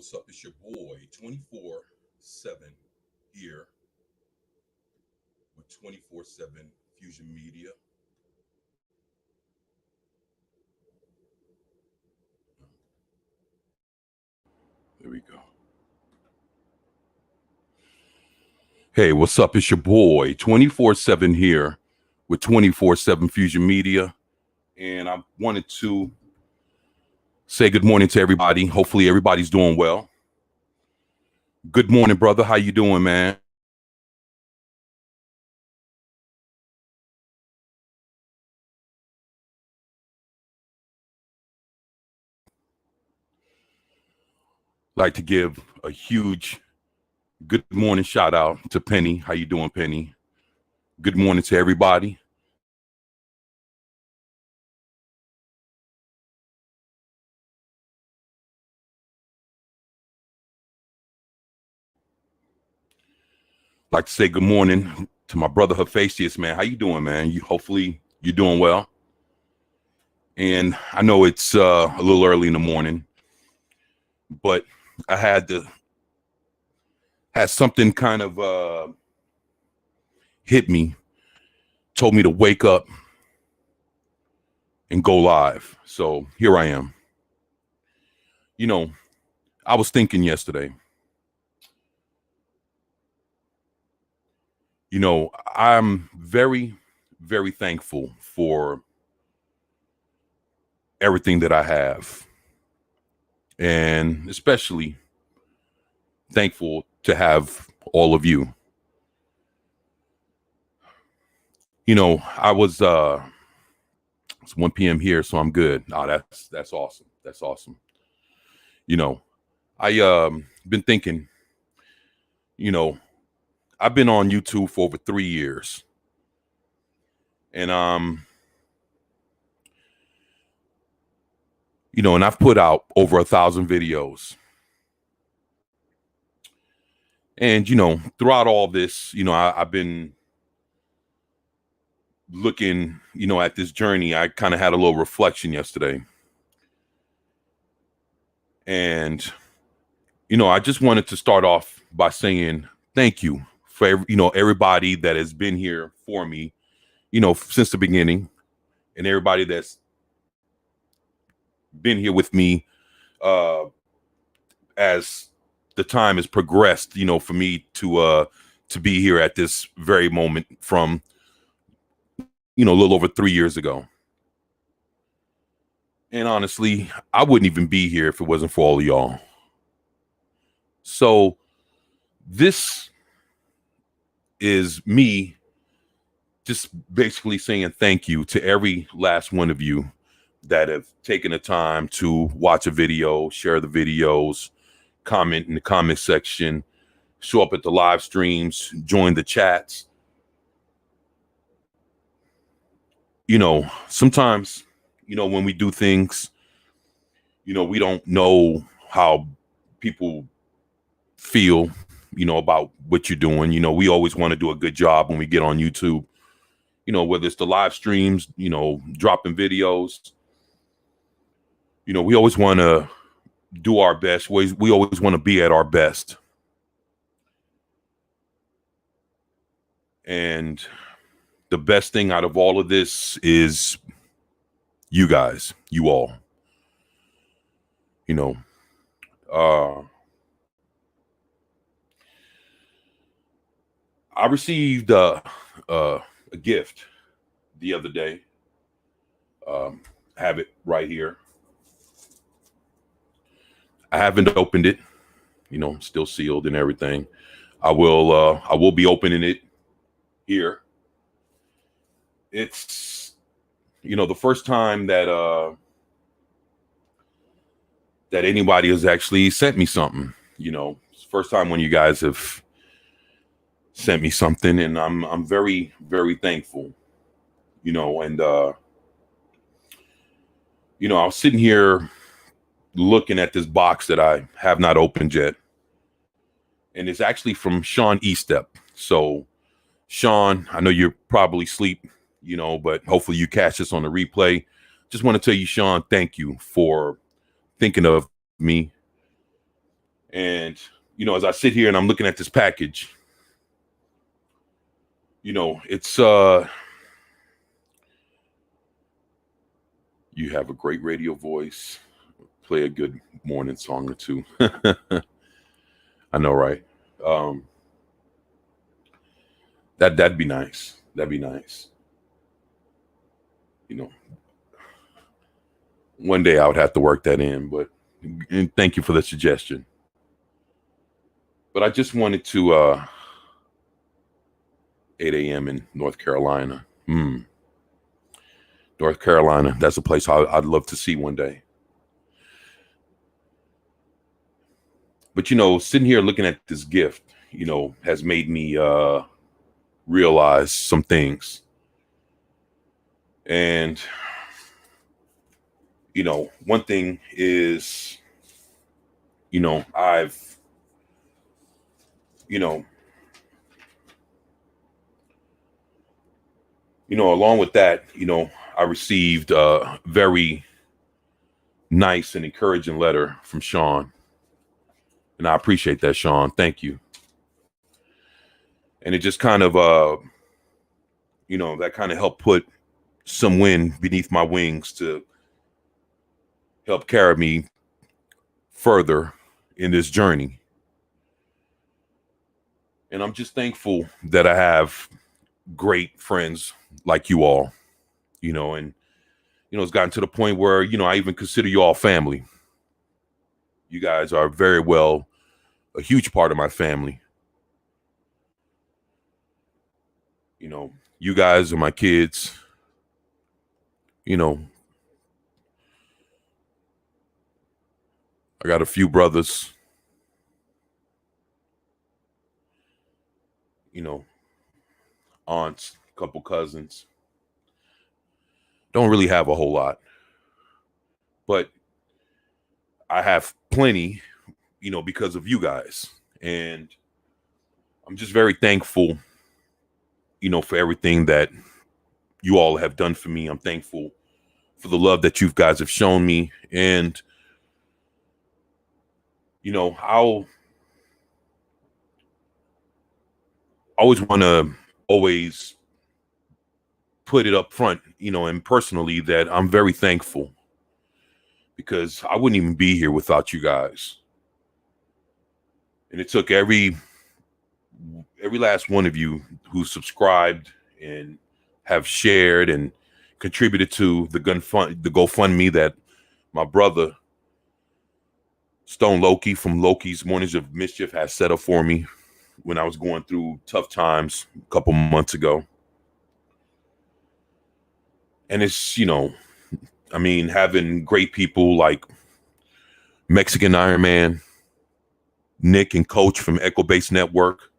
what's up? It's your boy 24/7 here with 24/7 Fusion Media. There we go. Hey, what's up? It's your boy 24/7 here with 24/7 Fusion Media. And I wanted to say good morning to everybody. Hopefully everybody's doing well. Good morning, brother. How you doing, man? Like to give a huge good morning shout out to Penny. How you doing, Penny? Good morning to everybody. Like to say good morning to my brother Hephaestus, man. How you doing, man? Hopefully you're doing well. And I know it's a little early in the morning, but I had something kind of hit me, told me to wake up and go live. So here I am. You know, I was thinking yesterday, I'm very, very thankful for everything that I have, and especially thankful to have all of you. It's 1 p.m. here, so I'm good. Oh, that's awesome. That's awesome. I been thinking, I've been on YouTube for over 3 years. And and I've put out over 1,000 videos. And throughout all this, I've been looking, at this journey. I kind of had a little reflection yesterday. And I just wanted to start off by saying thank you for everybody that has been here for me, since the beginning, and everybody that's been here with me as the time has progressed, for me to be here at this very moment from a little over 3 years ago. And honestly, I wouldn't even be here if it wasn't for all of y'all. So this is me just basically saying thank you to every last one of you that have taken the time to watch a video, share the videos, comment in the comment section, show up at the live streams, join the chats. Sometimes, when we do things, we don't know how people feel, about what you're doing. We always want to do a good job when we get on YouTube, whether it's the live streams, dropping videos. We always want to do our best. We always want to be at our best. And the best thing out of all of this is you guys, you all. I received a gift the other day. Have it right here. I haven't opened it, still sealed and everything. I will be opening it here. It's the first time that that anybody has actually sent me something. It's the first time when you guys have sent me something, and I'm very, very thankful. And I was sitting here looking at this box that I have not opened yet, and it's actually from Sean Estep. So Sean, I know you're probably asleep, but hopefully you catch this on the replay. Just want to tell you, Sean, thank you for thinking of me. And, as I sit here and I'm looking at this package, it's you have a great radio voice. Play a good morning song or two. I know, right? That'd be nice. That'd be nice. One day I would have to work that in, but and thank you for the suggestion. But I just wanted to 8 a.m. in North Carolina. North Carolina, that's a place I'd love to see one day. But, sitting here looking at this gift, has made me realize some things. And, one thing is, I've, along with that, I received a very nice and encouraging letter from Sean. And I appreciate that, Sean. Thank you. And it just kind of, that kind of helped put some wind beneath my wings to help carry me further in this journey. And I'm just thankful that I have great friends like you all, and, it's gotten to the point where, I even consider you all family. You guys are very well a huge part of my family. You guys are my kids. I got a few brothers. Aunts, a couple cousins. Don't really have a whole lot, but I have plenty, because of you guys. And I'm just very thankful, for everything that you all have done for me. I'm thankful for the love that you guys have shown me. And, I'll always want to always put it up front, and personally, that I'm very thankful, because I wouldn't even be here without you guys. And it took every last one of you who subscribed and have shared and contributed to the GoFundMe that my brother Stone Loki from Loki's Mornings of Mischief has set up for me when I was going through tough times a couple months ago. And it's, having great people like Mexican Iron Man, Nick and Coach from Echo Base Network,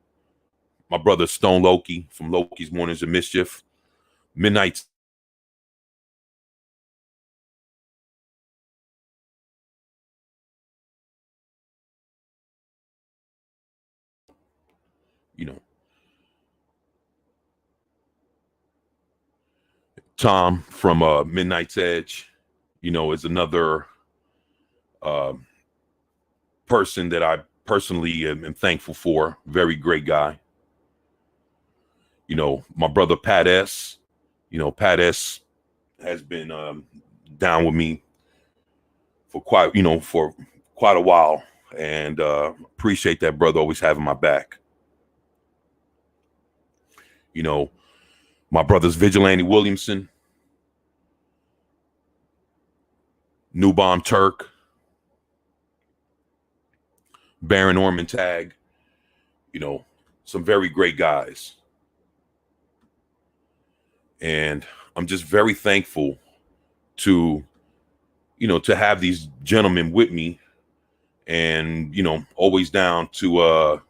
my brother Stone Loki from Loki's Mornings of Mischief, Midnight. Tom from Midnight's Edge, is another person that I personally am thankful for. Very great guy. My brother Pat S. Pat S. has been down with me for quite a while, and appreciate that brother always having my back. My brothers Vigilante Williamson, New Bomb Turk, Baron Orman Tag, some very great guys. And I'm just very thankful to have these gentlemen with me, and always down to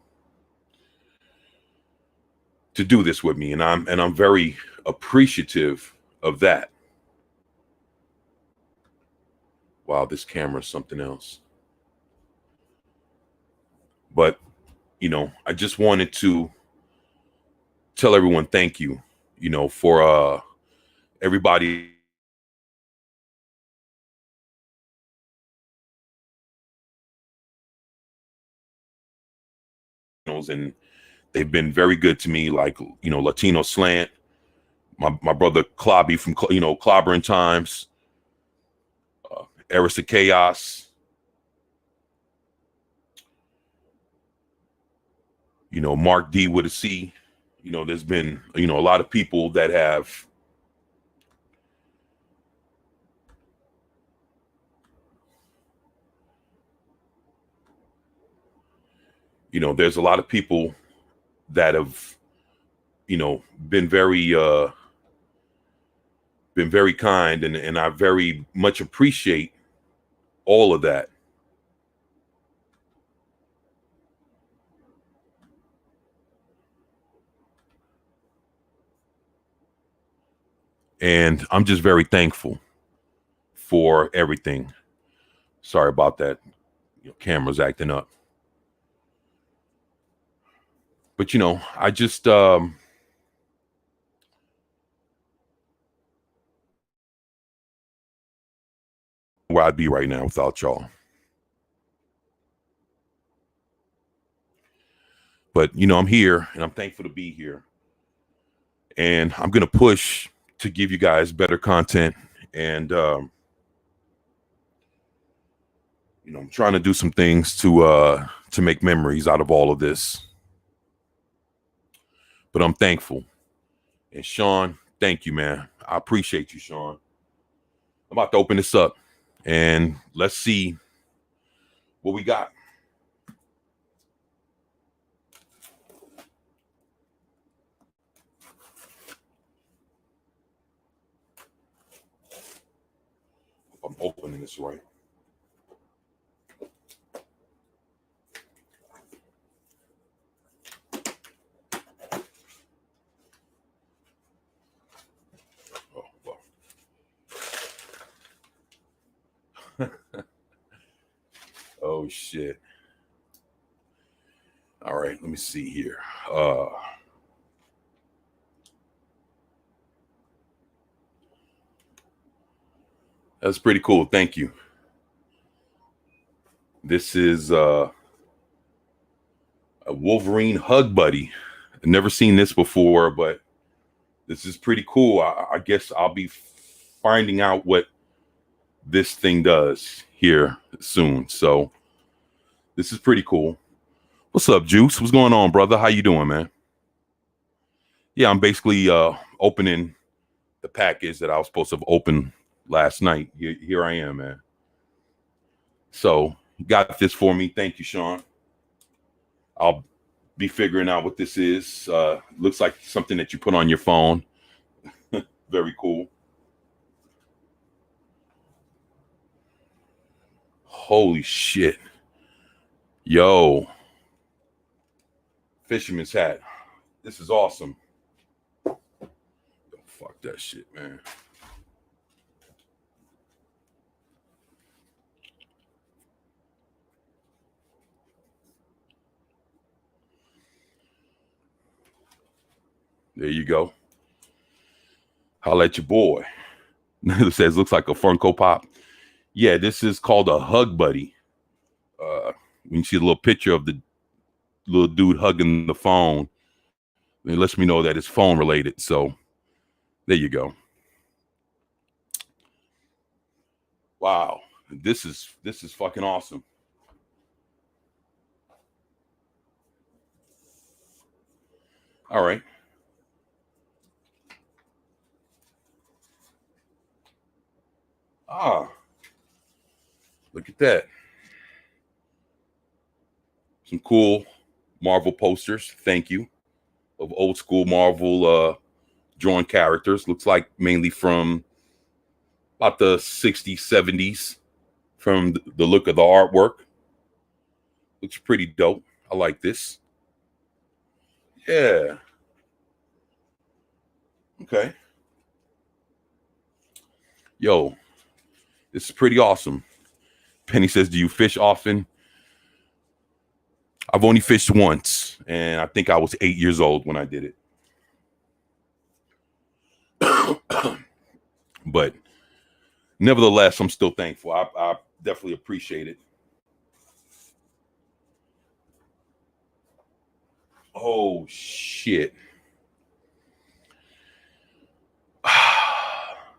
do this with me, and I'm very appreciative of that. Wow, this camera is something else. But I just wanted to tell everyone thank you, for everybody channels, and they've been very good to me. Like, Latino Slant, my brother Clobby from, Clobbering Times, Eris of Chaos, Mark D with a C. There's been, a lot of people that have, there's a lot of people that have, been very kind, and I very much appreciate all of that. And I'm just very thankful for everything. Sorry about that. Camera's acting up. But, I just, where I'd be right now without y'all. But, I'm here, and I'm thankful to be here. And I'm going to push to give you guys better content. And, I'm trying to do some things to make memories out of all of this. But I'm thankful. And Sean, thank you, man. I appreciate you, Sean. I'm about to open this up, and let's see what we got. I'm opening this right. Oh shit. All right, let me see here. That's pretty cool. Thank you. This is a Wolverine Hug Buddy. I've never seen this before, but this is pretty cool. I guess I'll be finding out what this thing does here soon. So this is pretty cool. What's up, Juice? What's going on, brother? How you doing, man? Yeah, I'm basically opening the package that I was supposed to have opened last night. Here I am, man. So you got this for me. Thank you, Sean. I'll be figuring out what this is. Looks like something that you put on your phone. Very cool. Holy shit. Yo. Fisherman's hat. This is awesome. Yo, fuck that shit, man. There you go. Holla at your boy. It says, looks like a Funko Pop. Yeah, this is called a Hug Buddy. When you see a little picture of the little dude hugging the phone, it lets me know that it's phone related. So there you go. Wow, this is fucking awesome. All right. Look at that. Some cool Marvel posters. Thank you. Of old school Marvel drawn characters. Looks like mainly from about the 60s, 70s from the look of the artwork. Looks pretty dope. I like this. Yeah. Okay. Yo, this is pretty awesome. Penny says, do you fish often? I've only fished once, and I think I was 8 years old when I did it. But nevertheless, I'm still thankful. I definitely appreciate it. Oh shit.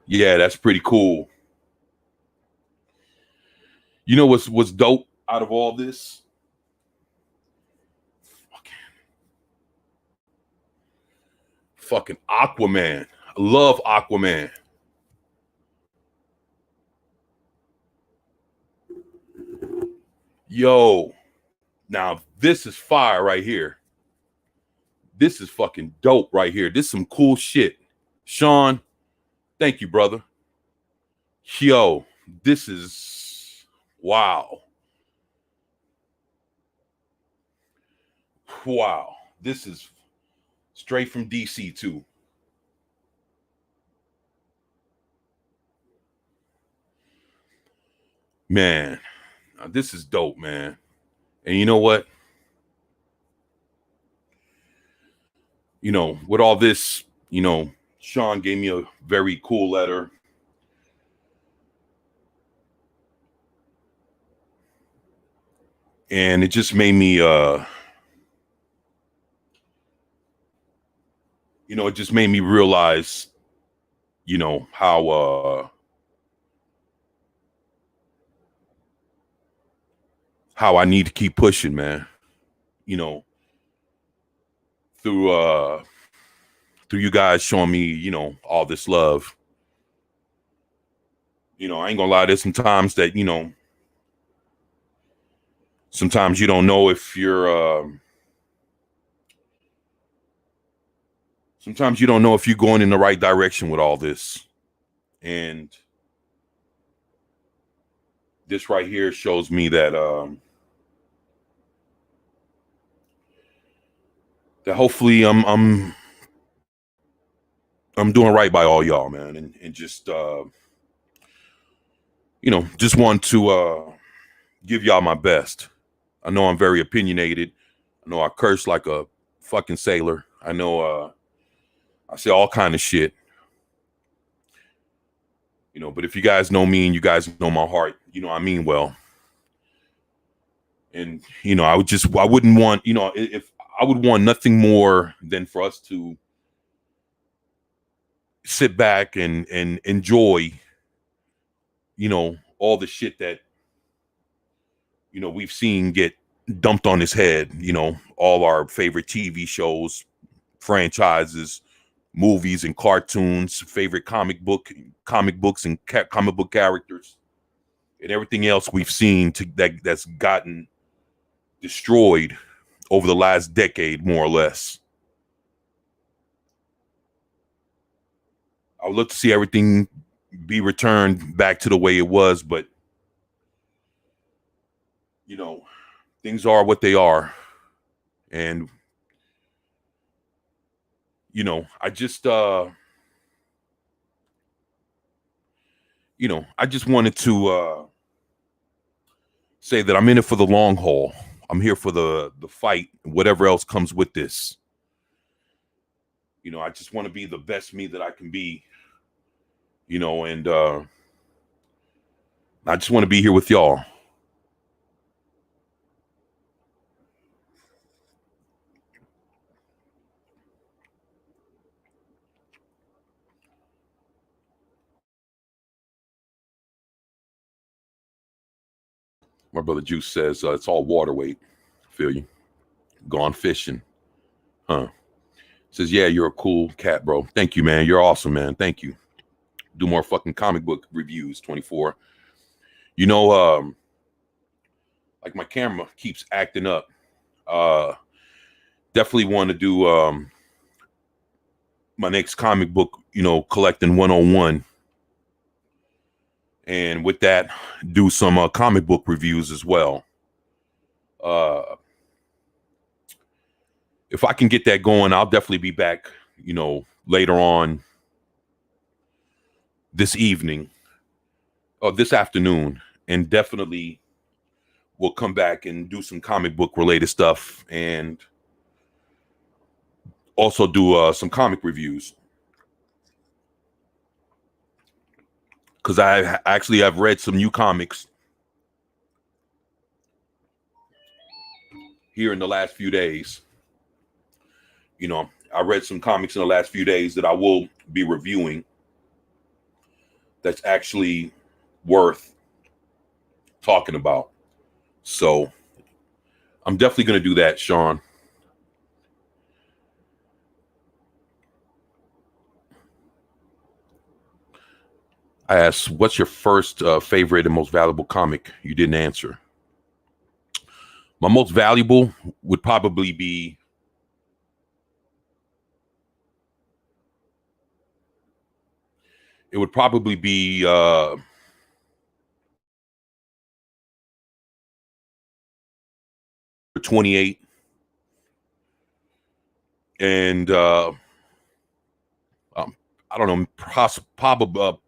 Yeah, that's pretty cool. You know what's dope out of all this? Fucking Aquaman. I love Aquaman. Yo, now this is fire right here. This is fucking dope right here. This is some cool shit. Sean, thank you, brother. Yo, this is wow. Wow. This is straight from DC too. Man, this is dope, man. And you know what? You know, with all this, you know, Sean gave me a very cool letter. And it just made me you know, it just made me realize, you know, how I need to keep pushing, man. You know, through you guys showing me, you know, all this love. You know, I ain't gonna lie, there's some times that, you know, sometimes you don't know if you're sometimes you don't know if you're going in the right direction with all this. And this right here shows me that that hopefully I'm doing right by all y'all, man, and just you know, just want to give y'all my best. I know I'm very opinionated. I know I curse like a fucking sailor. I know I say all kind of shit. You know, but if you guys know me and you guys know my heart, you know I mean well. And you know, I wouldn't want, you know, if I would want nothing more than for us to sit back and enjoy, you know, all the shit that, you know, we've seen get dumped on his head, you know, all our favorite TV shows, franchises, movies and cartoons, favorite comic books and comic book characters, and everything else we've seen that's gotten destroyed over the last decade, more or less. I would love to see everything be returned back to the way it was, but you know, things are what they are. And you know, I just wanted to say that I'm in it for the long haul. I'm here for the fight, whatever else comes with this. You know, I just want to be the best me that I can be, you know, and I just want to be here with y'all. My brother Juice says it's all water weight. Feel you. Gone fishing. Huh. Says, yeah, you're a cool cat, bro. Thank you, man. You're awesome, man. Thank you. Do more fucking comic book reviews, 24. You know, like my camera keeps acting up. Definitely want to do my next comic book, you know, collecting 101. And with that, do some comic book reviews as well. If I can get that going, I'll definitely be back, you know, later on this evening or this afternoon, and definitely we'll come back and do some comic book related stuff and also do some comic reviews. Because I've read some new comics here in the last few days. You know, I read some comics in the last few days that I will be reviewing that's actually worth talking about. So I'm definitely going to do that, Sean. I asked, what's your first favorite and most valuable comic? You didn't answer. My most valuable would probably be it would probably be 28 and um, I don't know,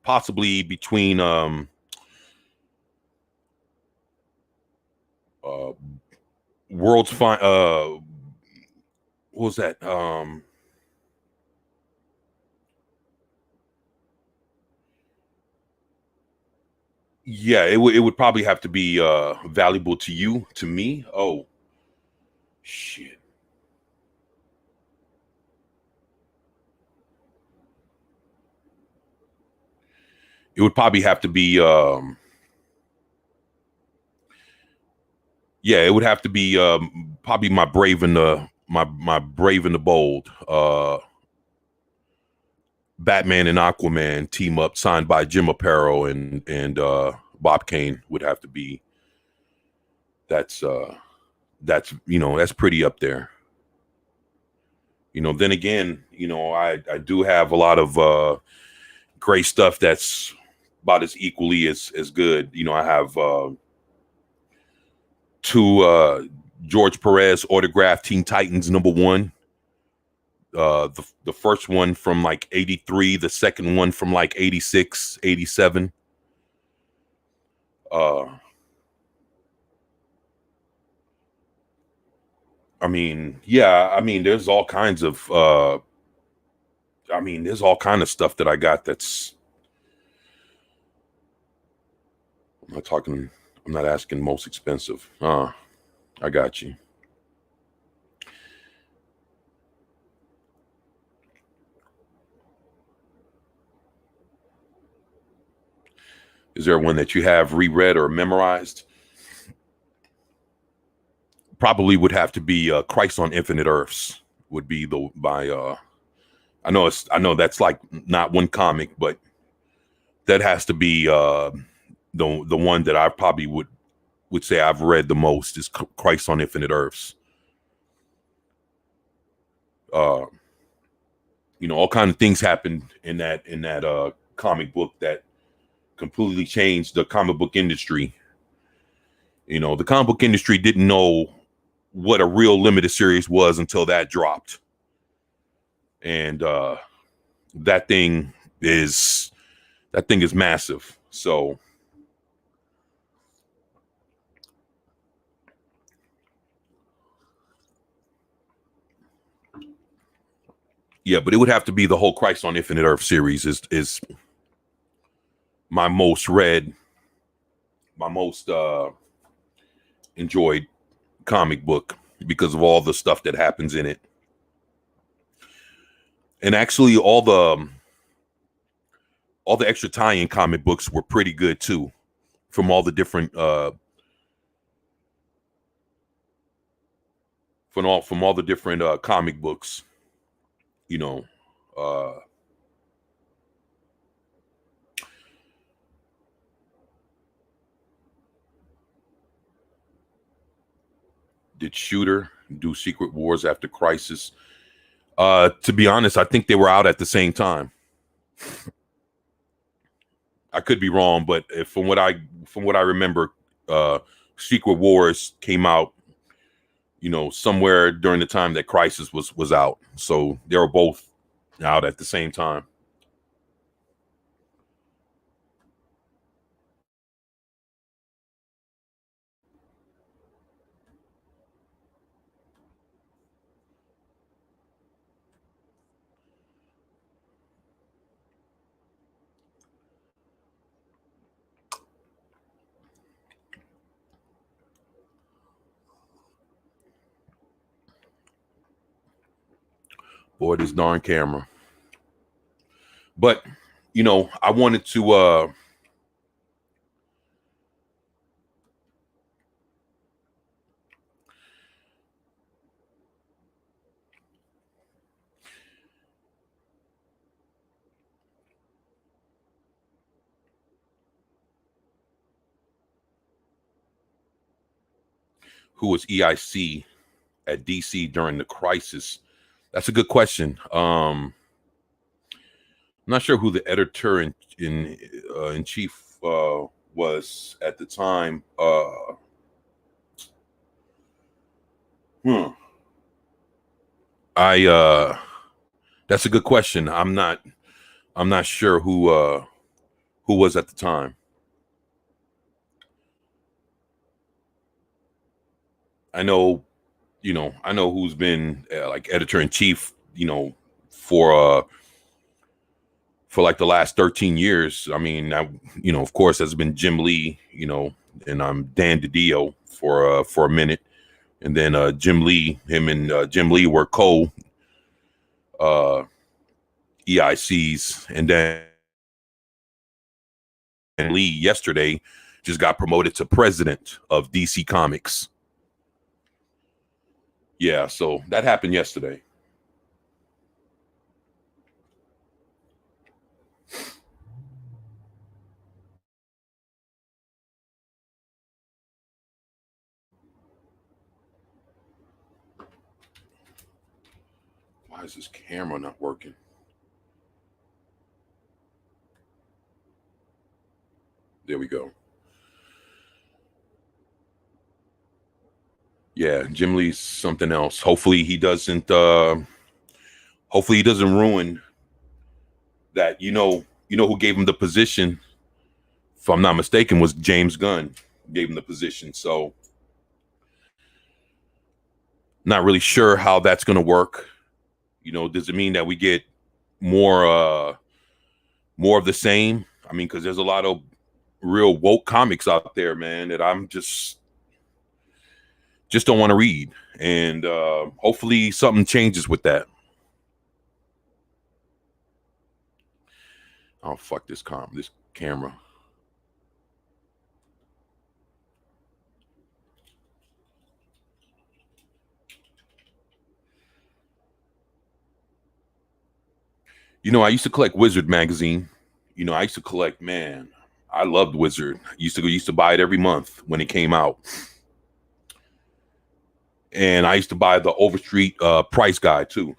possibly between uh, World's Fine. What was that? Yeah, it would probably have to be valuable to you, to me. Oh shit! It would probably have to be yeah, it would have to be probably my Brave and the my Brave and the Bold. Batman and Aquaman team up, signed by Jim Aparo and Bob Kane would have to be. That's that's pretty up there. Then again, I do have a lot of great stuff that's about as equally as good. I have two George Perez autographed Teen Titans #1. The first one from like 83, the second one from like 86, 87. Uh, I mean, yeah, I mean, there's all kinds of there's all kind of stuff that I got that's I'm not talking I'm not asking most expensive. I got you. Is there one that you have reread or memorized? Probably would have to be Christ on Infinite Earths would be the by I know that's like not one comic, but that has to be the one that I probably would say I've read the most is Christ on Infinite Earths. Uh, all kind of things happened in that comic book that completely changed the comic book industry. The comic book industry didn't know what a real limited series was until that dropped, and that thing is that thing is massive. So yeah, but it would have to be the whole Christ on Infinite Earth series is my most read, my most enjoyed comic book because of all the stuff that happens in it. And actually all the extra tie-in comic books were pretty good too, from all the different from all the different comic books, you know. Uh did Shooter do Secret Wars after Crisis? To be honest, I think they were out at the same time. I could be wrong, but from what I remember, Secret Wars came out, somewhere during the time that Crisis was out. So they were both out at the same time. Boy, this darn camera. But, I wanted to who was EIC at DC during the crisis? That's a good question. I'm not sure who the editor in chief was at the time. That's a good question. I'm not sure who was at the time. I know who's been like editor in chief, for like the last 13 years. I mean, of course, has been Jim Lee, and I'm Dan DiDio for a minute, and then Jim Lee, him and Jim Lee were co EICs, and then Lee yesterday just got promoted to president of DC Comics. Yeah, so that happened yesterday. Why is this camera not working? There we go. Yeah, Jim Lee's something else. Hopefully he doesn't ruin that. Who gave him the position, if I'm not mistaken, was James Gunn gave him the position. So not really sure how that's going to work. Does it mean that we get more of the same? I mean, because there's a lot of real woke comics out there, man, that I'm just don't want to read. And hopefully something changes with that. Oh, fuck this camera. I used to collect Wizard magazine. I used to collect, man, I loved Wizard. Used to buy it every month when it came out. And I used to buy the Overstreet price guide too.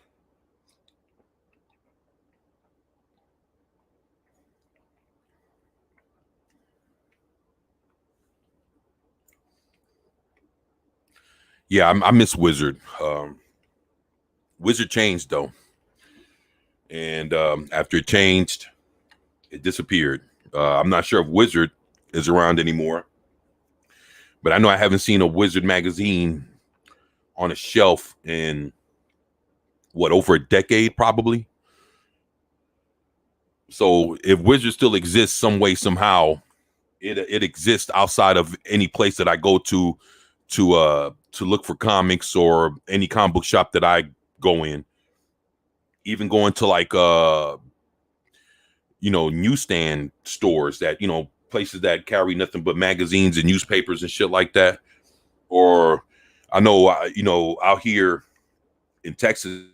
Yeah, I miss Wizard. Wizard changed though. And after it changed, it disappeared. I'm not sure if Wizard is around anymore, but I know I haven't seen a Wizard magazine on a shelf in over a decade, probably. So if Wizard still exists some way, somehow, it exists outside of any place that I go to look for comics, or any comic book shop that I go in. Even going to like newsstand stores, that places that carry nothing but magazines and newspapers and shit like that. Or I know out here in Texas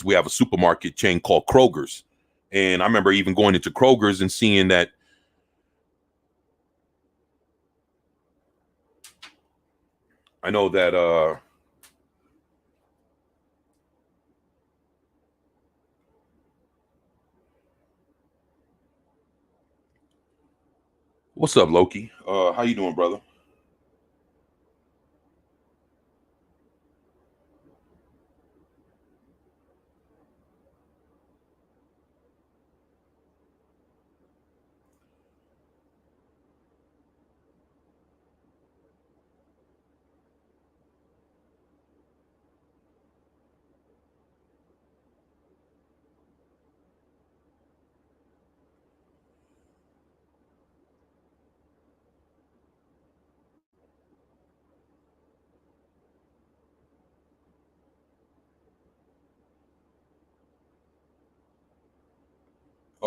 we have a supermarket chain called Kroger's, and I remember even going into Kroger's and seeing that I know that what's up, Loki? How you doing, brother?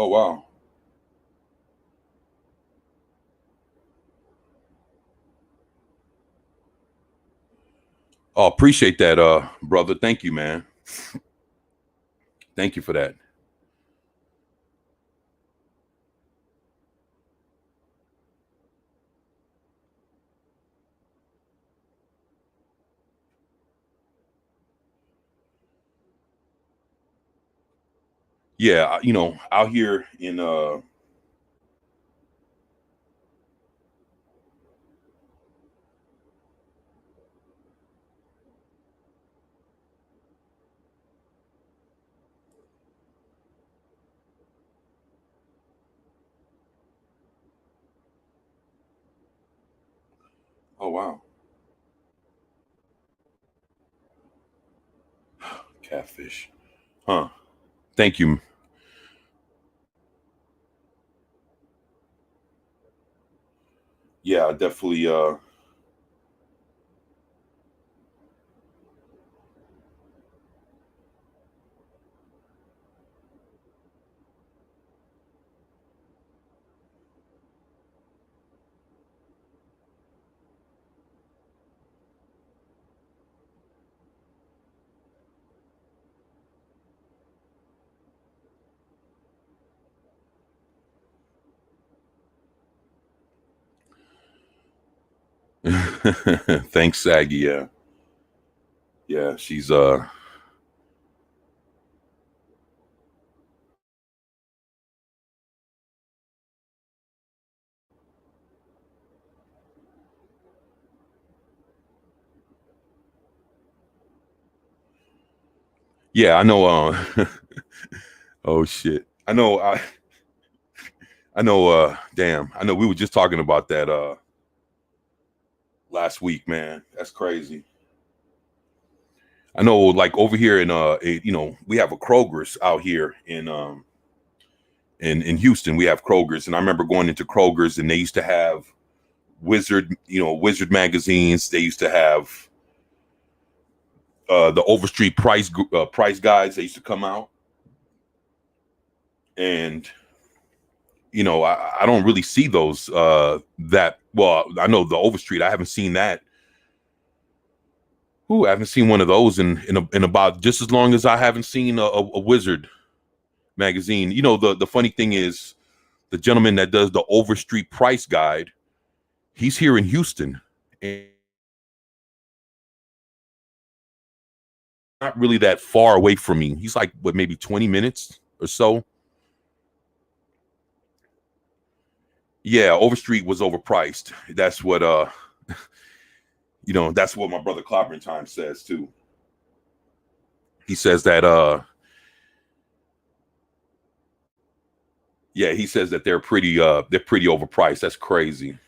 Oh wow. Oh, appreciate that, brother. Thank you, man. Thank you for that. Yeah, out here in oh wow. Catfish. Huh. Thank you. Yeah, I definitely thanks, Saggy. Yeah. Yeah, she's yeah, I know oh shit. I know damn. I know we were just talking about that last week, man. That's crazy. I know like over here in we have a Kroger's out here in Houston. We have Kroger's, and I remember going into Kroger's and they used to have Wizard magazines. They used to have the Overstreet price guides. They used to come out, and I don't really see those that well. I know the Overstreet. I haven't seen that. Ooh, I haven't seen one of those in about just as long as I haven't seen a Wizard magazine. The funny thing is the gentleman that does the Overstreet price guide. He's here in Houston, and not really that far away from me. He's like what, maybe 20 minutes or so. Yeah, Overstreet was overpriced. That's what that's what my brother Clobbering Time says too. He says that yeah, he says that they're pretty overpriced. That's crazy.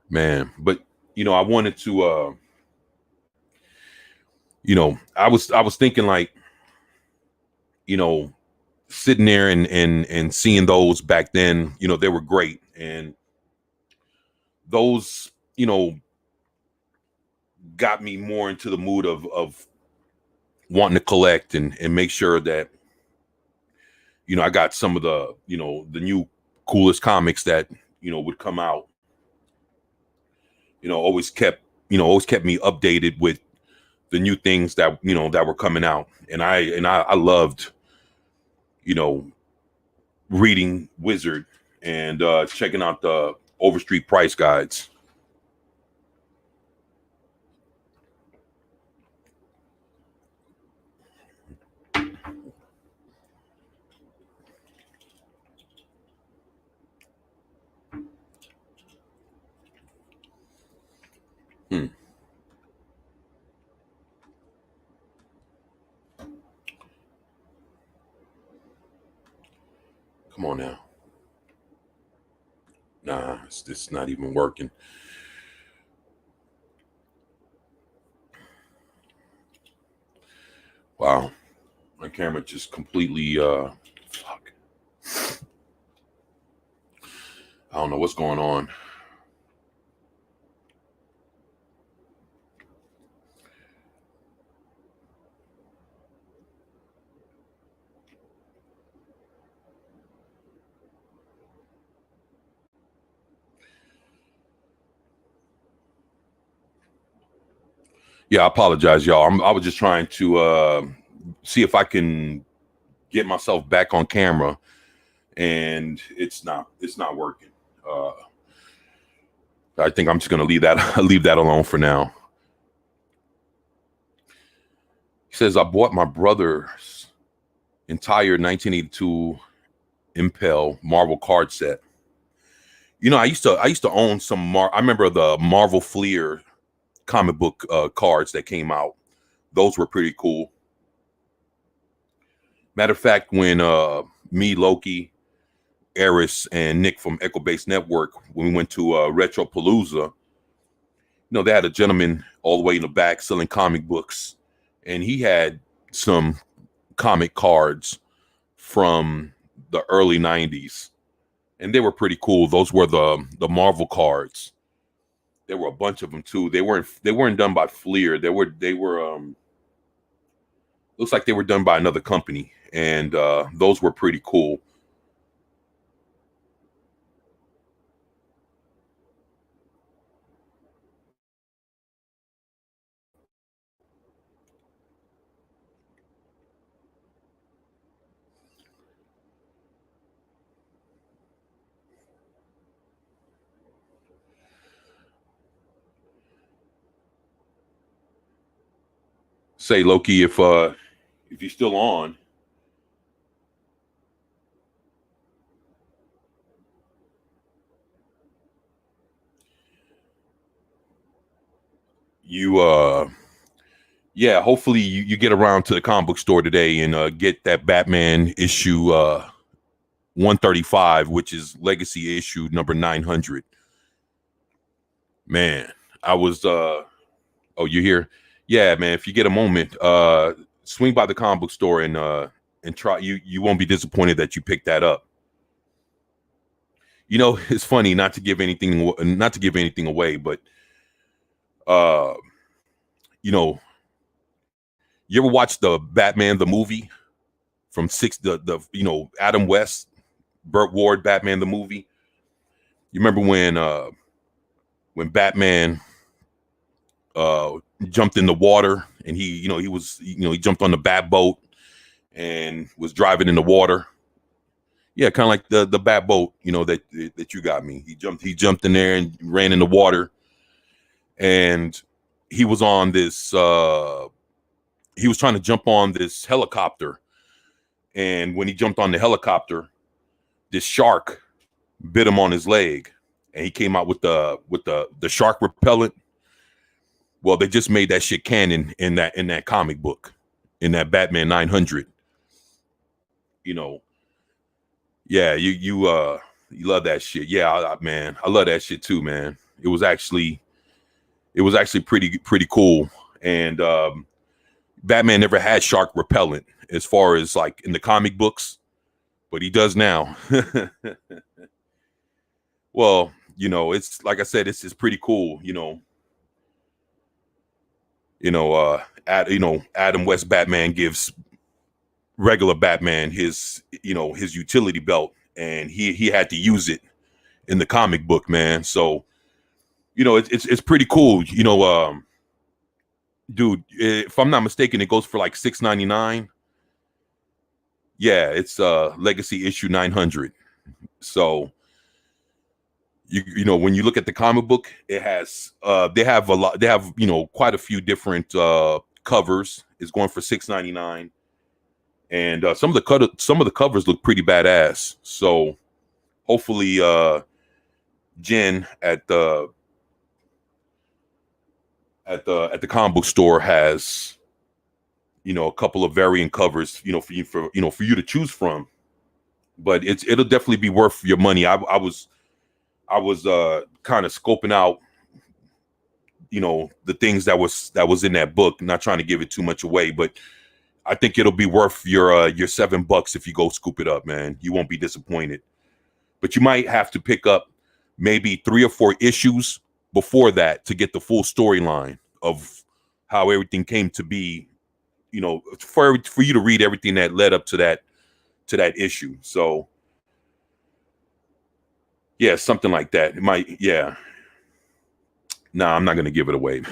Man. But I wanted to I was thinking like, you know, sitting there and seeing those back then, they were great. And those, got me more into the mood of wanting to collect and make sure that I got some of the new coolest comics that would come out. Always kept me updated with the new things that were coming out, and I loved you know reading Wizard and checking out the Overstreet price guides. Hmm. Come on now. Nah, it's not even working. Wow. camera just completely fuck. I don't know what's going on. Yeah, I apologize, y'all. I was just trying to see if I can get myself back on camera, and it's not working. I think I'm just gonna leave that alone for now. He says, I bought my brother's entire 1982 Impel Marvel card set. You know, I used to own some I remember the Marvel Fleer comic book cards that came out. Those were pretty cool. Matter of fact, when me, Loki, Eris, and Nick from Echo Base Network, when we went to Retropalooza, you know, they had a gentleman all the way in the back selling comic books, and he had some comic cards from the early 90s, and they were pretty cool. Those were the Marvel cards. There were a bunch of them too. They weren't done by Fleer. They were looks like they were done by another company, and those were pretty cool. Say, Loki, if you're still on. You yeah, hopefully you get around to the comic book store today and get that Batman issue 135, which is Legacy issue number 900. Man, I was oh, you here? Yeah, man, if you get a moment, swing by the comic book store and try. You won't be disappointed that you picked that up. You know, it's funny, not to give anything away, but you know, you ever watch the Batman the movie from the you know, Adam West, Burt Ward Batman the movie? You remember when Batman jumped in the water, and he jumped on the Bat boat and was driving in the water. Yeah, kind of like the Bat boat, you know, that you got me. He jumped in there and ran in the water, and he was on this he was trying to jump on this helicopter, and when he jumped on the helicopter, this shark bit him on his leg, and he came out with the shark repellent. Well, they just made that shit canon in that comic book, in that Batman 900. You know, yeah, you love that shit. Yeah, man, I love that shit too, man. It was actually pretty cool. And Batman never had shark repellent as far as like in the comic books, but he does now. Well, you know, it's like I said, it's pretty cool. Adam West Batman gives regular Batman his utility belt, and he had to use it in the comic book, man. So, it's pretty cool. Dude, if I'm not mistaken, it goes for like $6.99. Yeah, it's Legacy issue 900. So, when you look at the comic book, it has they have quite a few different covers. It's going for $6.99, and some of the covers look pretty badass. So hopefully Jen at the comic book store has a couple of variant covers for you to choose from. But it'll definitely be worth your money. I was kind of scoping out the things that was in that book, not trying to give it too much away, but I think it'll be worth your $7 if you go scoop it up, man. You won't be disappointed. But you might have to pick up maybe 3 or 4 issues before that to get the full storyline of how everything came to be, you know, for you to read everything that led up to that issue. So yeah, something like that. It might, yeah. Nah, I'm not gonna give it away.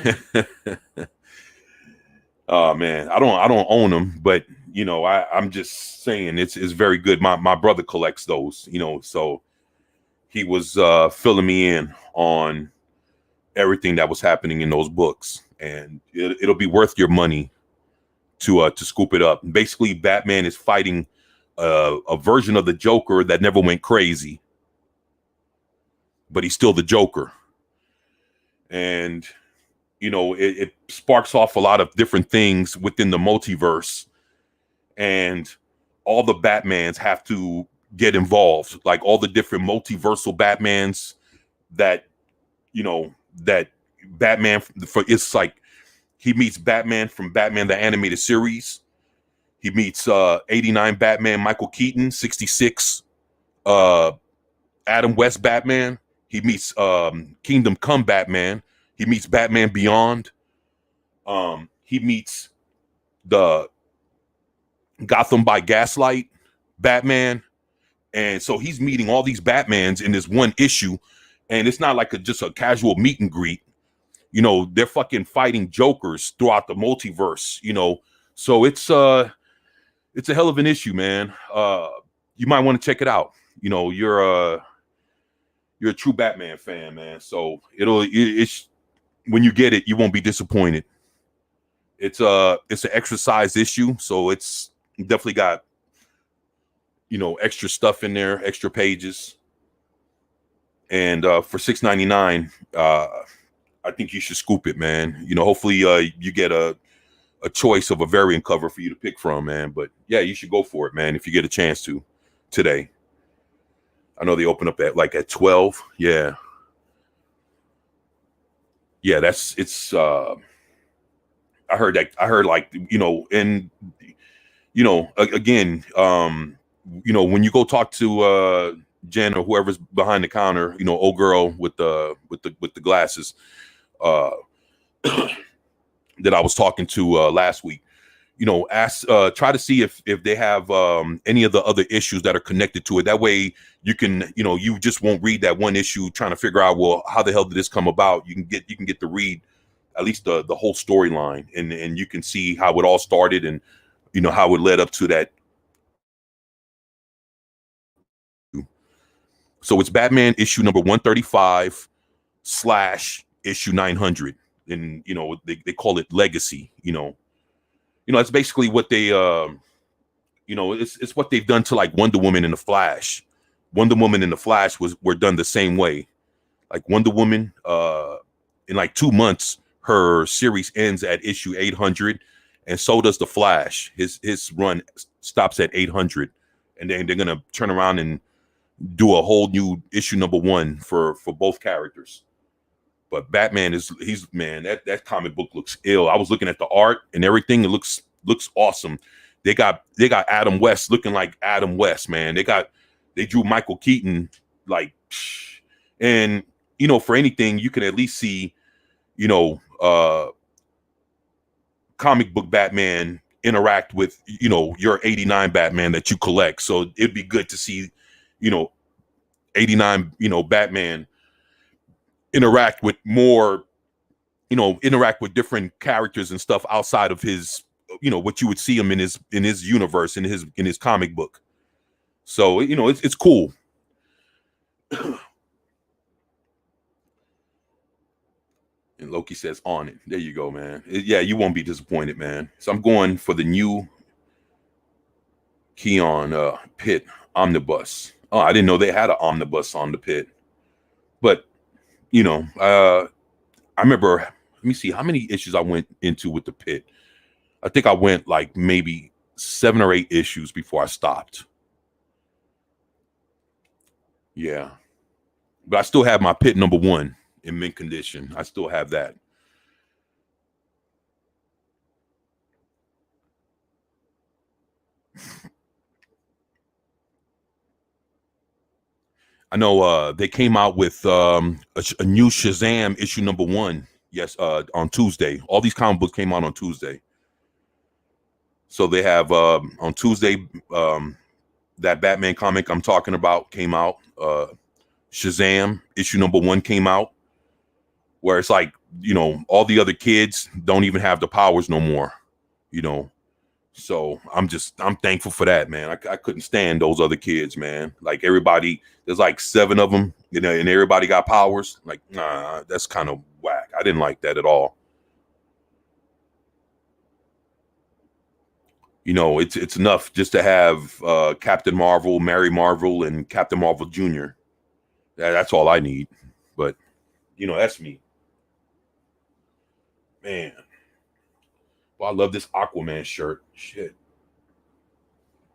Oh man, I don't own them, but you know, I'm just saying it's very good. My brother collects those, you know, so he was filling me in on everything that was happening in those books, and it'll be worth your money to scoop it up. Basically, Batman is fighting a version of the Joker that never went crazy, but he's still the Joker. And you know, it sparks off a lot of different things within the multiverse, and all the Batmans have to get involved, like all the different multiversal Batmans that, you know, that Batman for, it's like he meets Batman from Batman the Animated Series. He meets 89 Batman Michael Keaton, 66 Adam West Batman. He meets Kingdom Come Batman. He meets Batman Beyond. He meets the Gotham by Gaslight Batman. And so he's meeting all these Batmans in this one issue. And it's not like just a casual meet and greet. You know, they're fucking fighting Jokers throughout the multiverse, you know. So it's a hell of an issue, man. You might want to check it out. You know, you're a true Batman fan, man. So it's when you get it, you won't be disappointed. It's an exercise issue, so it's definitely got, you know, extra stuff in there, extra pages. And for $6.99, I think you should scoop it, man. You know, hopefully you get a choice of a variant cover for you to pick from, man. But yeah, you should go for it, man, if you get a chance to today. I know they open up at 12. Yeah. Yeah, I heard like, you know, and you know, again, you know, when you go talk to Jen or whoever's behind the counter, you know, old girl with the glasses that I was talking to last week, you know, try to see if they have any of the other issues that are connected to it. That way you can, you know, you just won't read that one issue trying to figure out, well, how the hell did this come about? You can get to read at least the whole storyline, and you can see how it all started, and you know how it led up to that. So it's Batman issue number 135 / issue 900, and you know they call it Legacy. You know that's basically what they you know, it's what they've done to like Wonder Woman and the Flash. Wonder Woman and the Flash were done the same way. Like Wonder Woman, in like 2 months, her series ends at issue 800, and so does the Flash. His run stops at 800, and then they're gonna turn around and do a whole new issue number 1 for both characters. But Batman man, that comic book looks ill. I was looking at the art and everything. It looks awesome. They got Adam West looking like Adam West, man. They drew Michael Keaton like, and you know, for anything you can at least see, you know, comic book Batman interact with, you know, your 89 Batman that you collect. So it'd be good to see, you know, 89, you know, Batman interact with more, you know, interact with different characters and stuff outside of his, you know, what you would see him in his universe, in his comic book. So, you know, it's cool. And Loki says on it. There you go, man. Yeah, you won't be disappointed, man. So I'm going for the new Keon Pit omnibus. Oh, I didn't know they had an omnibus on the Pit. But, you know, I remember, let me see how many issues I went into with the Pit. I think I went like maybe 7 or 8 issues before I stopped. Yeah. But I still have my Pit number 1 in mint condition. I still have that. I know they came out with a new Shazam issue #1. Yes, on Tuesday. All these comic books came out on Tuesday. So they have on Tuesday that Batman comic I'm talking about came out. Shazam issue #1 came out, where it's like, you know, all the other kids don't even have the powers no more, you know. So I'm thankful for that, man. I couldn't stand those other kids, man. Like everybody, there's like 7 of them, you know, and everybody got powers. Like, nah, that's kind of whack. I didn't like that at all. You know, it's enough just to have Captain Marvel, Mary Marvel, and Captain Marvel Jr. That's all I need. But, you know, that's me. Man. Well, I love this Aquaman shirt. Shit.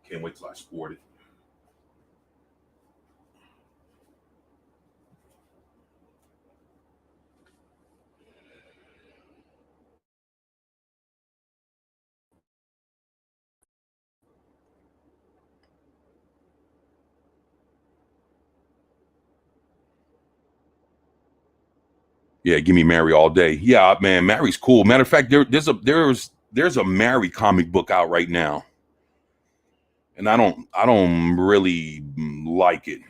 Can't wait till I sport it. Yeah, give me Mary all day. Yeah, man, Mary's cool. Matter of fact, there's a Mary comic book out right now, and I don't really like it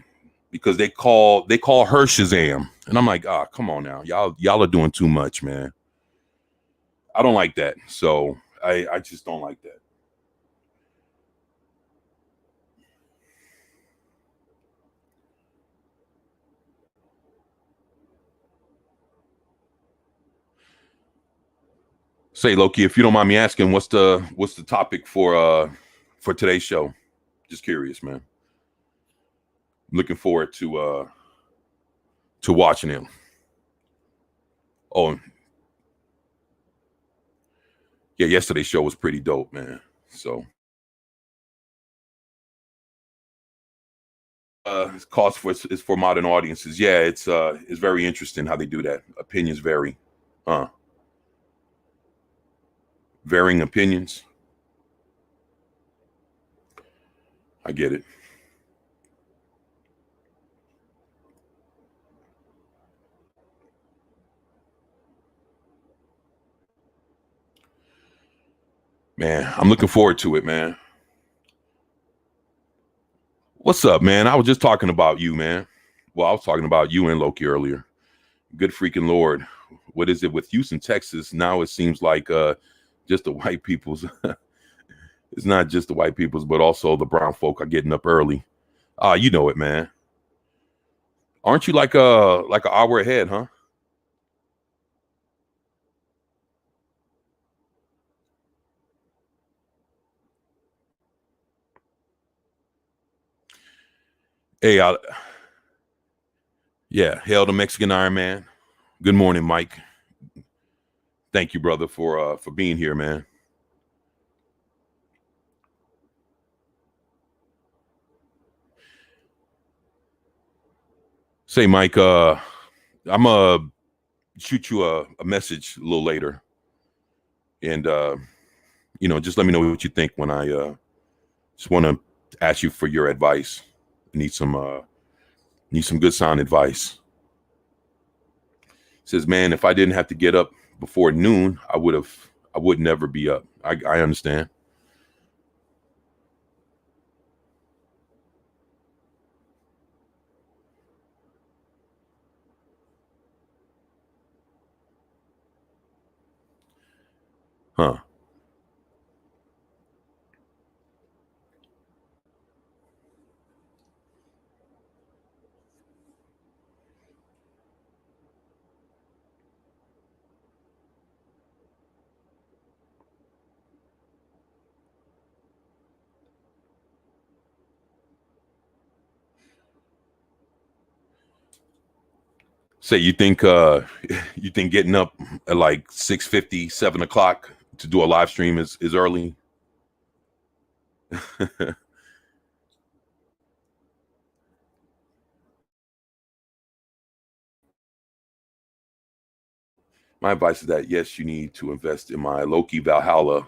because they call her Shazam, and I'm like, ah, come on now, y'all are doing too much, man. I don't like that, so I just don't like that. Say, Loki, if you don't mind me asking, what's the topic for today's show? Just curious, man. Looking forward to watching him. Oh, yeah, yesterday's show was pretty dope, man. So it's cost for it's for modern audiences. Yeah, it's very interesting how they do that. Opinions vary. Varying opinions. I get it. Man, I'm looking forward to it, man. What's up, man? I was just talking about you, man. Well, I was talking about you and Loki earlier. Good freaking Lord. What is it with Houston, Texas? Now it seems like just the white people's it's not just the white people's, but also the brown folk are getting up early. You know it, man. Aren't you like an hour ahead, huh? Hey, yeah, hail the Mexican Iron Man. Good morning, Mike. Thank you, brother, for being here, man. Say, Mike, I'm shoot you a message a little later, and you know, just let me know what you think when I just want to ask you for your advice. Need some good sound advice. Says, man, if I didn't have to get up before noon, I would never be up. I understand. Huh. Say you think getting up at like 6:50, 7 o'clock to do a live stream is early? My advice is that yes, you need to invest in my Loki Valhalla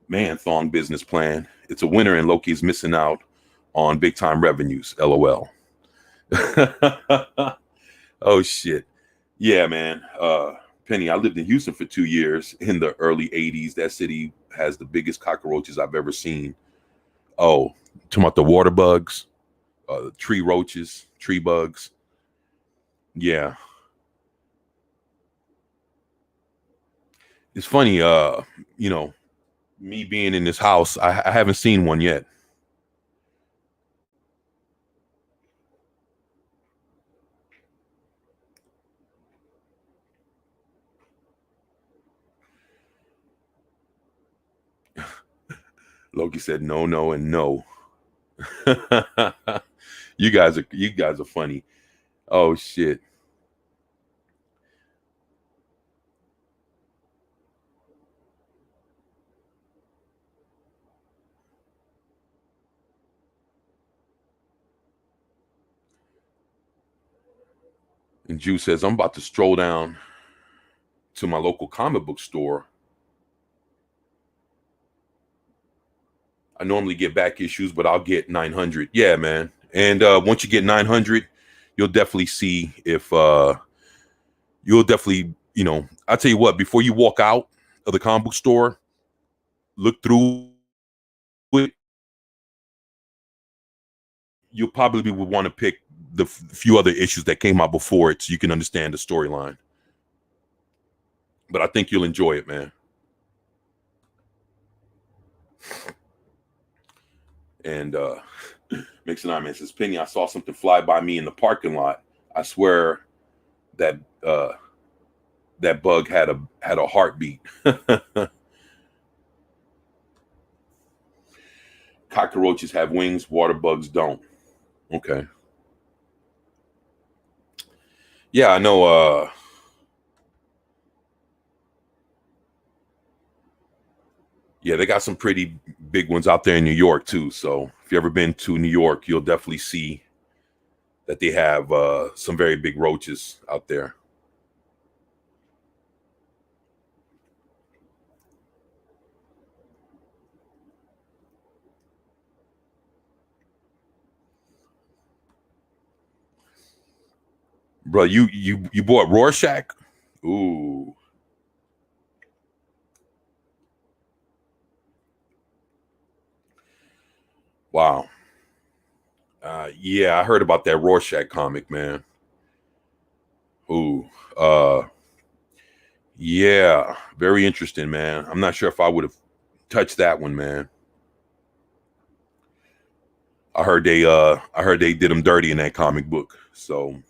man thong business plan. It's a winner and Loki's missing out on big time revenues. LOL. Oh shit. Yeah, man. Penny, I lived in Houston for 2 years in the early 80s. That city has the biggest cockroaches I've ever seen. Oh, talking about the water bugs, tree roaches, tree bugs. Yeah. It's funny, you know, me being in this house, I haven't seen one yet. Loki said no, no, and no. You guys are funny. Oh shit. And Jew says, I'm about to stroll down to my local comic book store. I normally get back issues, but I'll get 900. Yeah, man. And once you get 900, you'll definitely see if you'll definitely, I'll tell you what, before you walk out of the comic book store, look through it. You'll probably would want to pick the few other issues that came out before it so you can understand the storyline. But I think you'll enjoy it, man. And Mixon Man says, Penny, I saw something fly by me in the parking lot. I swear that that bug had a heartbeat. Cockroaches have wings, water bugs don't. Okay. Yeah, I know yeah, they got some pretty big ones out there in New York too. So if you ever been to New York, you'll definitely see that they have some very big roaches out there. Bro, you bought Rorschach? Ooh. Wow. Yeah, I heard about that Rorschach comic, man. Ooh. Yeah, very interesting, man. I'm not sure if I would have touched that one, man. I heard they did him dirty in that comic book. So,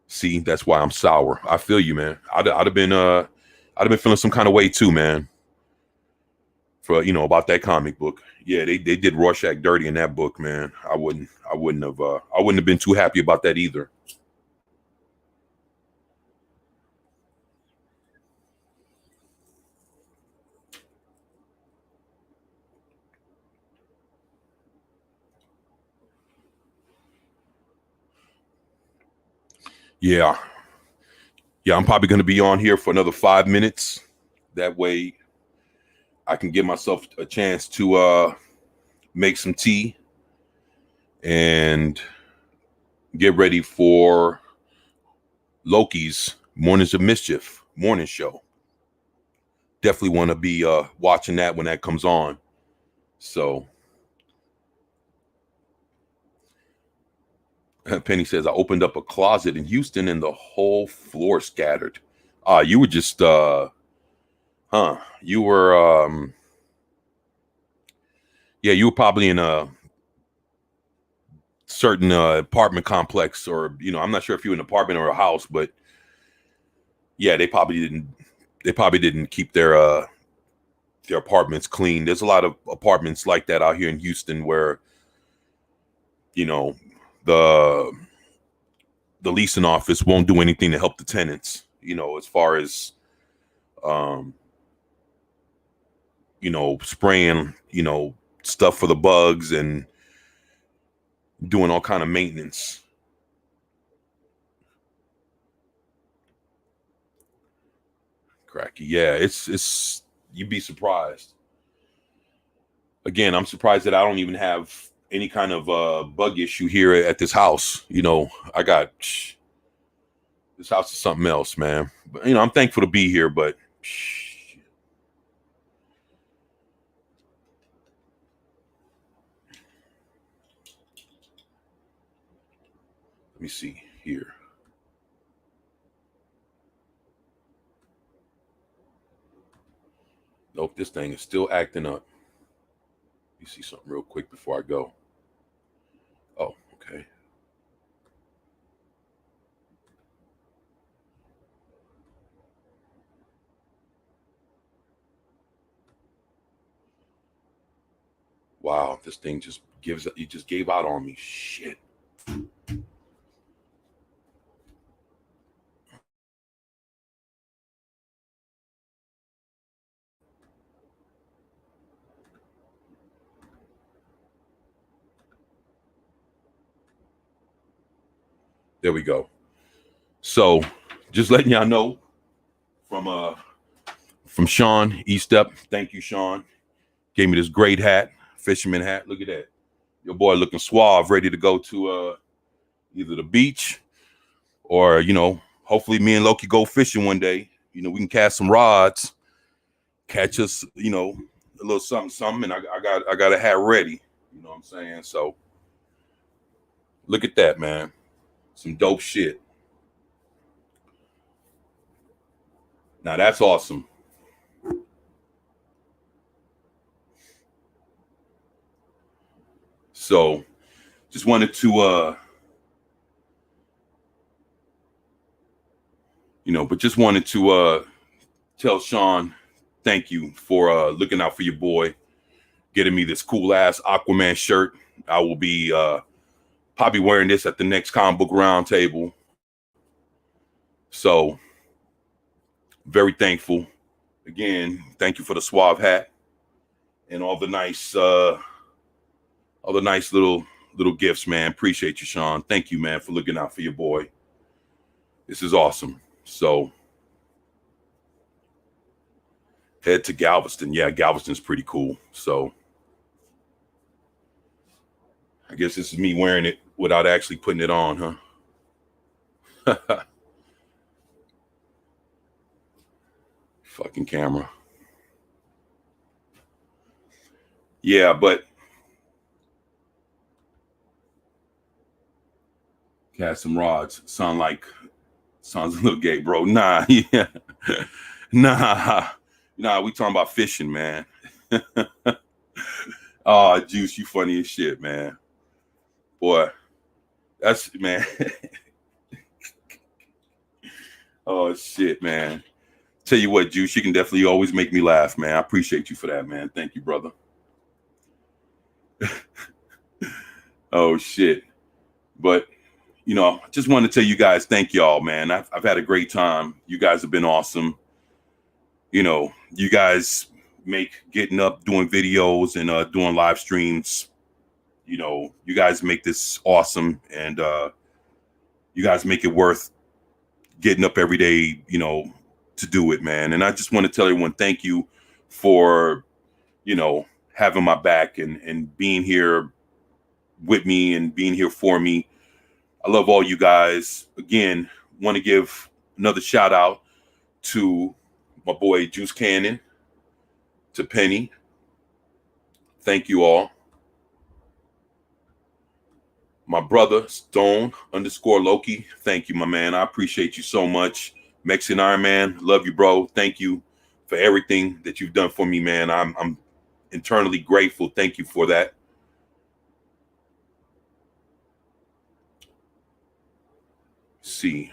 see, that's why I'm sour. I feel you, man. I'd have been feeling some kind of way too, man, for about that comic book. Yeah, they did Rorschach dirty in that book, man. I wouldn't have been too happy about that either. Yeah. Yeah, I'm probably gonna be on here for another 5 minutes. That way I can give myself a chance to make some tea and get ready for Loki's Mornings of Mischief morning show. Definitely want to be watching that when that comes on. So Penny says I opened up a closet in Houston and the whole floor scattered. You were just you were yeah, you were probably in a certain apartment complex, or I'm not sure if you're in an apartment or a house, but yeah, they probably didn't keep their apartments clean. There's a lot of apartments like that out here in Houston where you know the the leasing office won't do anything to help the tenants, as far as um spraying stuff for the bugs and doing all kind of maintenance. cracky. Yeah, it's you'd be surprised. Again, I'm surprised that I don't even have any kind of bug issue here at this house. You know, I got this house is something else, man. But you know, I'm thankful to be here, but let me see here. Nope, this thing is still acting up. Let me see something real quick before I go. Oh, okay. Wow, this thing just gave out on me. Shit. There we go. So just letting y'all know from Sean Estep. Thank you, Sean. Gave me this great hat, fisherman hat. Look at that. Your boy looking suave, ready to go to either the beach or, you know, hopefully me and Loki go fishing one day. You know, we can cast some rods, catch us, you know, a little something, and I got a hat ready. You know what I'm saying? So look at that, man. Some dope shit. Now that's awesome. So just wanted to just wanted to tell Sean thank you for looking out for your boy, getting me this cool ass Aquaman shirt. I will be probably wearing this at the next comic book roundtable. So very thankful. Again, thank you for the suave hat and all the nice little gifts, man. Appreciate you, Sean. Thank you, man, for looking out for your boy. This is awesome. So head to Galveston. Yeah, Galveston's pretty cool. So I guess this is me wearing it without actually putting it on, huh? Fucking camera. Yeah, but cast some rods. Sounds a little gay, bro. Nah, yeah. Nah, we talking about fishing, man. Oh, Juice, you funny as shit, man. Boy, that's man. Oh shit, man. Tell you what, Juice, you can definitely always make me laugh, man. I appreciate you for that, man. Thank you, brother. Oh shit. But you know, I just want to tell you guys, thank y'all, man. I've had a great time. You guys have been awesome. You know, you guys make getting up, doing videos and doing live streams. You know, you guys make this awesome, and you guys make it worth getting up every day, you know, to do it, man. And I just want to tell everyone, thank you for, you know, having my back and being here with me and being here for me. I love all you guys. Again, want to give another shout out to my boy Juice Cannon, to Penny. Thank you all. My brother Stone _ Loki. Thank you, my man. I appreciate you so much. Mexican Iron Man, love you, bro. Thank you for everything that you've done for me, man. I'm internally grateful. Thank you for that. Let's see.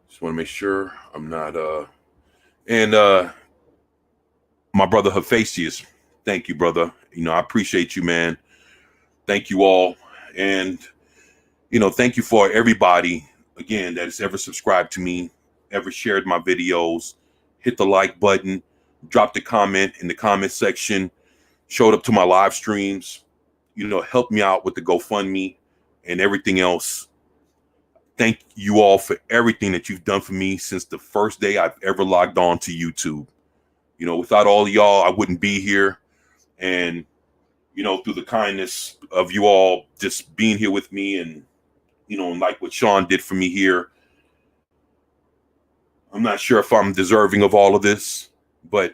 Just want to make sure I'm not and my brother Hephaestus. Thank you, brother. You know, I appreciate you, man. Thank you all. And you know, thank you for everybody again that has ever subscribed to me, ever shared my videos, hit the like button, dropped a comment in the comment section, showed up to my live streams, you know, helped me out with the GoFundMe. and everything else. Thank you all for everything that you've done for me since the first day I've ever logged on to YouTube. You know, without all of y'all, I wouldn't be here. And, you know, through the kindness of you all just being here with me, and, you know, like what Sean did for me here, I'm not sure if I'm deserving of all of this, but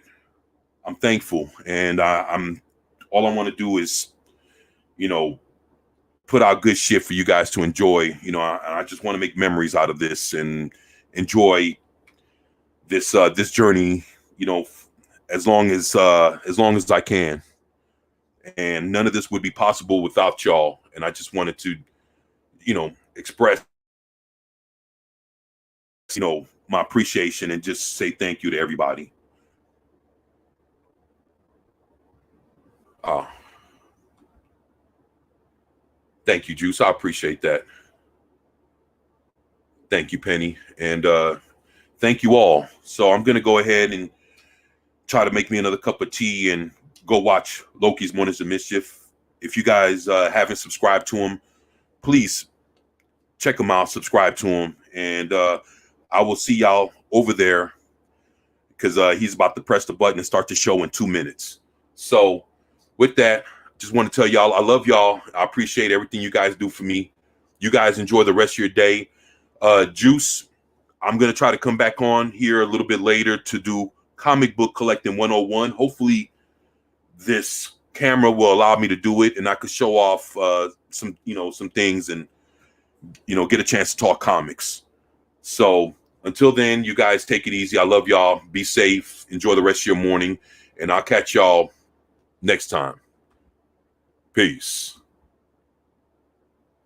I'm thankful. And I'm all I want to do is, you know, put out good shit for you guys to enjoy. You know, I just want to make memories out of this and enjoy this this journey, you know, as long as I can. And none of this would be possible without y'all. And I just wanted to, you know, express, you know, my appreciation and just say thank you to everybody. Uh, Thank you, Juice. I appreciate that. Thank you, Penny. And thank you all. So I'm gonna go ahead and try to make me another cup of tea and go watch Loki's Mornings of Mischief. If you guys haven't subscribed to him, please check him out, subscribe to him, and I will see y'all over there, because he's about to press the button and start the show in 2 minutes. So with that, just want to tell y'all I love y'all. I appreciate everything you guys do for me. You guys enjoy the rest of your day. Juice, I'm going to try to come back on here a little bit later to do comic book collecting 101. Hopefully this camera will allow me to do it and I could show off some things and, you know, get a chance to talk comics. So until then, you guys take it easy. I love y'all. Be safe. Enjoy the rest of your morning, and I'll catch y'all next time. Peace.